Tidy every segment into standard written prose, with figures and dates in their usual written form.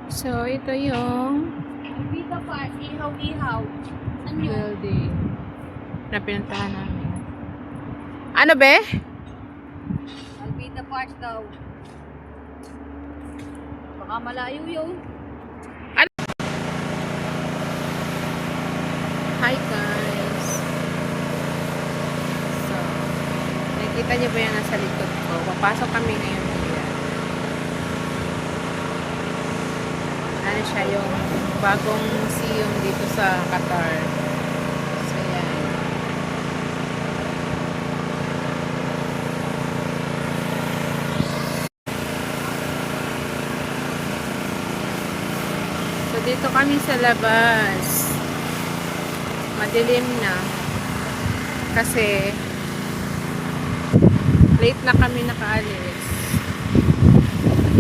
So, ito yung Alvita Park, ihaw-ihaw. Ano yun? building na pinuntahan namin. Ano be? Alvita Park daw. Baka malayo yun. Hi guys! So, nakikita niyo ba yung nasa likod ko? Papasok kami ngayon here. Ano siya, yung bagong museum dito sa Qatar. So, yan. So, dito kami sa labas. Madilim na. Kasi, late na kami nakaalis.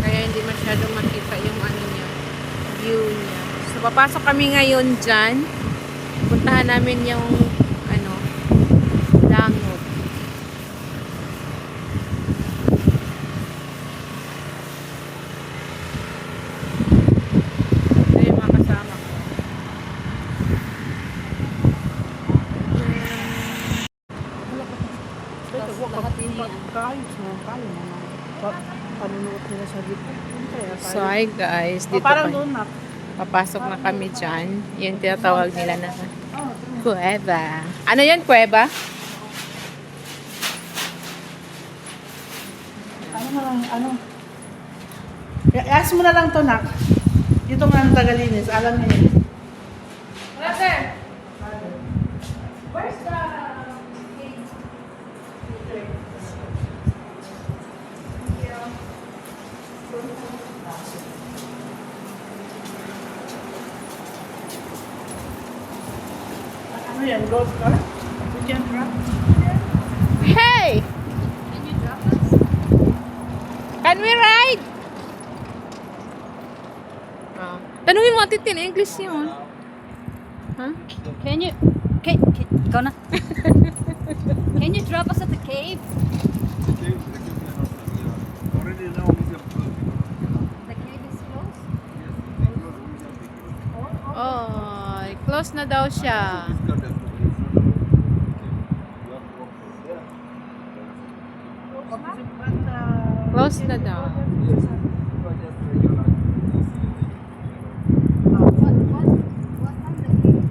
Kaya hindi masyadong makita yung ano niya, view niya. So, papasok kami ngayon dyan. Puntahan namin yung ano, langot. Ito yung mga kasama ko. Lahat ini. So, hi guys. Dito papasok na kami dyan. Yung tinatawag nila na kuweba. Ano yan, kuweba? Ano na lang, ano? I-ask mo na lang to, nak. Dito nga ang tagalinis, alam niya yun. Brother! Where's the... Ano yan, gold car? We can drop? Hey! Can you drop us? Can we ride? Tanungin mo titin, English yun. Huh? Can you... Ikaw na. Can you drop us at the cave? The cave is closed? Oh, close na daw siya. Close na daw. What time the cave?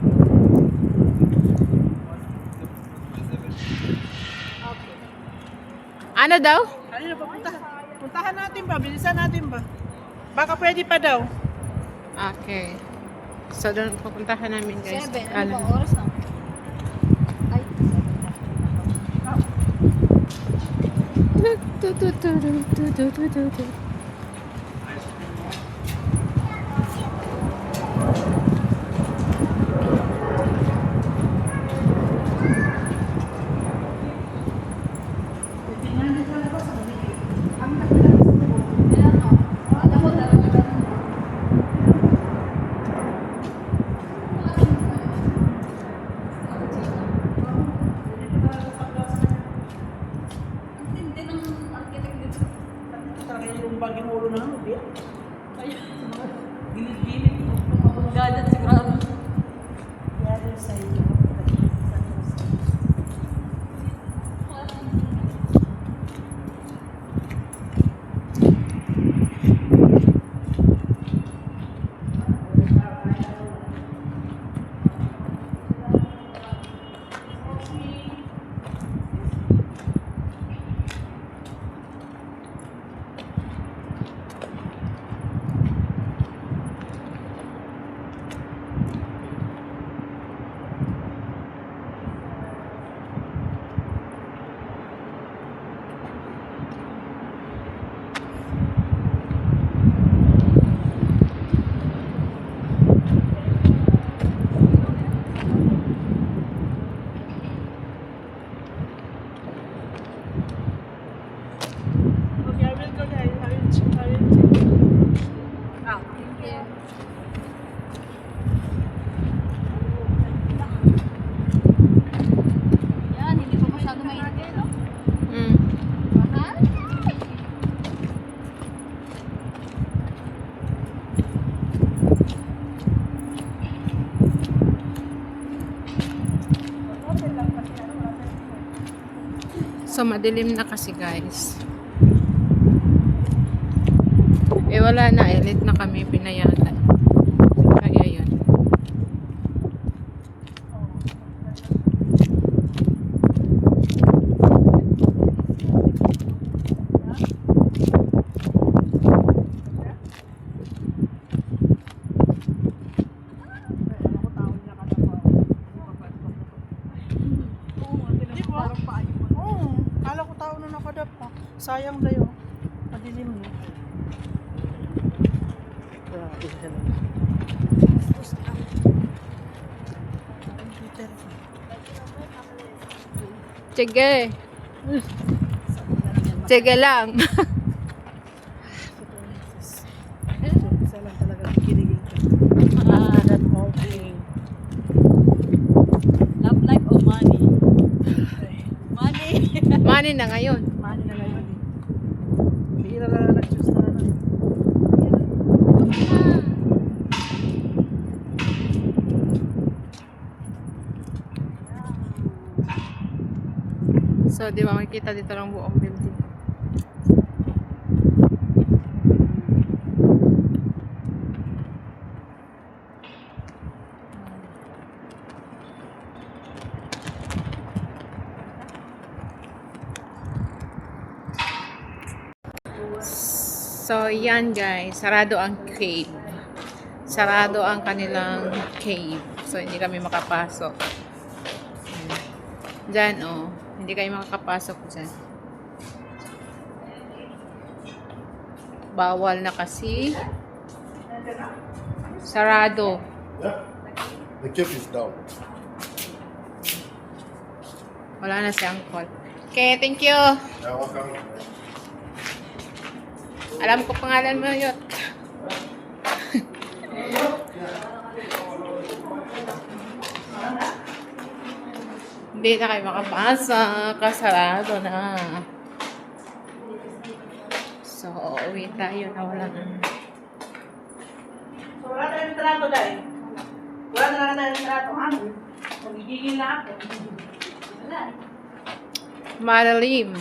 Okay. Ano daw? Ano na, puntahan natin ba? Bilisan natin ba? Baka pwede pa daw. Okay. So, doon pupuntahan namin guys. 7. Ano ba oras na? Ay, alam mo talaga. Hindi ng architect dito. Talaga yung baging ulo na ano, di? Gilid-gilid. Gadat sigurado. Yan yung sa iyo. madilim na kasi guys. Eh wala na, late na kami pinayagan. Kaya yun. Oo, kala ko tao na nakadap pa. Sayang dayo. Madilim mo. Grabe ka naman. Sige. Sige lang. Isa lang talaga kikiligin ka. After that whole thing. Love life or money? Money. Money na ngayon. Mani na ngayon eh. Bihira na nag-choose na naman. So, di ba makikita dito lang buong building. So, yan guys. Sarado ang cave. Sarado ang kanilang cave. So, hindi kami makapasok. Diyan, oh. Hindi kayo makakapasok dyan. Bawal na kasi. Sarado. Yeah. The cave is down. Wala na si Uncle. Okay, thank you. Yeah, welcome. Alam ko pangalan mo yun. Hindi na kayo makapasok. Kasarado na. So, uwi tayo na wala na. So, wala tayong trato dahil. Wala na lang tayong trato. Ano? Magigigil na ako. Wala. Madalim.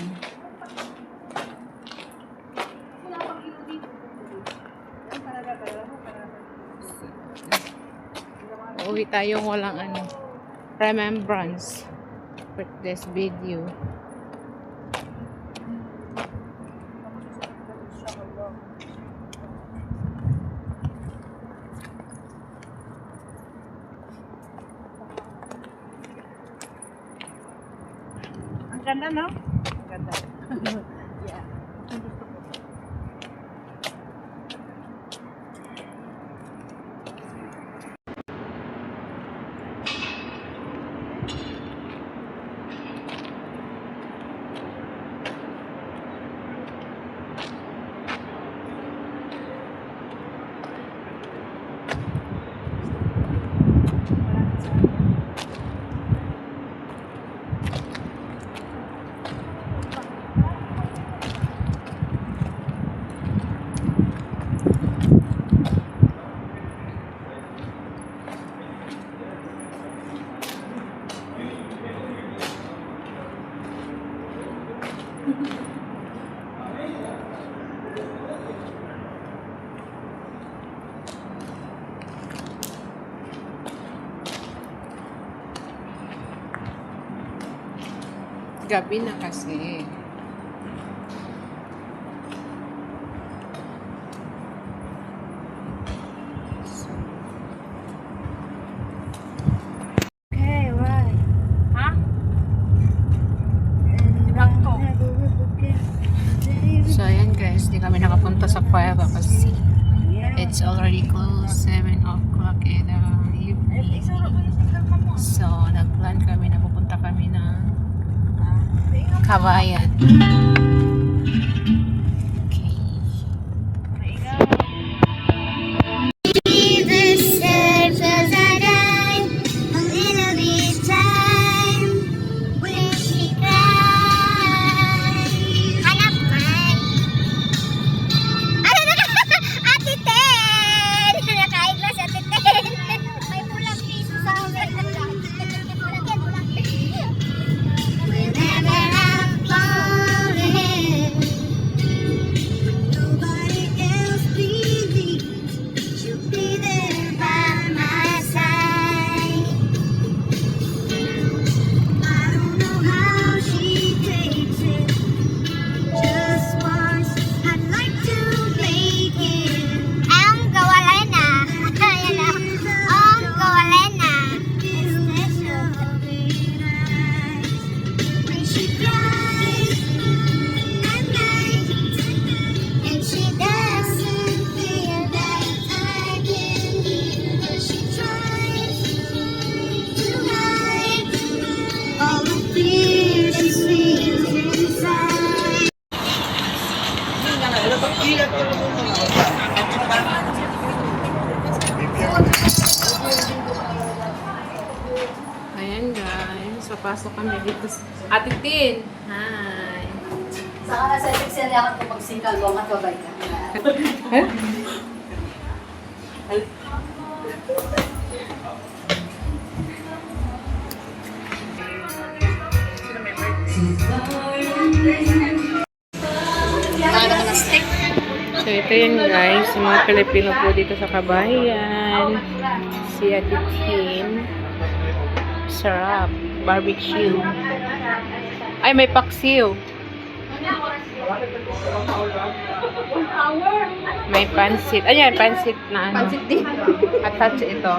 Uwi tayong walang ano, remembrance for this video. Ang ganda, no? Ang ganda. Yeah. Gabi na kasi. Okay, right. Ha? So, ayan guys, di kami nakapunta sa Cueva kasi it's already close, 7 o'clock in the evening. So, nag-plan kami na pupunta kami ng Kabayan. Okay. Jesus serves as a guide, a little bit time when she cries. Hanap man. Ano na Ate Ten! Nakain ba si Ate Ten? May pulang piso sa akin. Whenever I'm gone, Ayan guys, papasok kami dito. Ate Tin, hi. Saka na sa section niya ako pagsikal mo, matwabay ka. So ito yun guys, yung mga Pilipino po dito sa Kabayan. Si Ate Tin. Sarap. Barbecue. Ay, may paksiw. May pansit. Ayan, pansit na ano. Pansit din. Attach ito.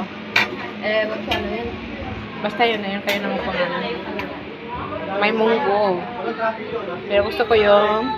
Magkano yan? Basta yun na yun. Kayo naman kung ano. May munggo. Pero gusto ko yung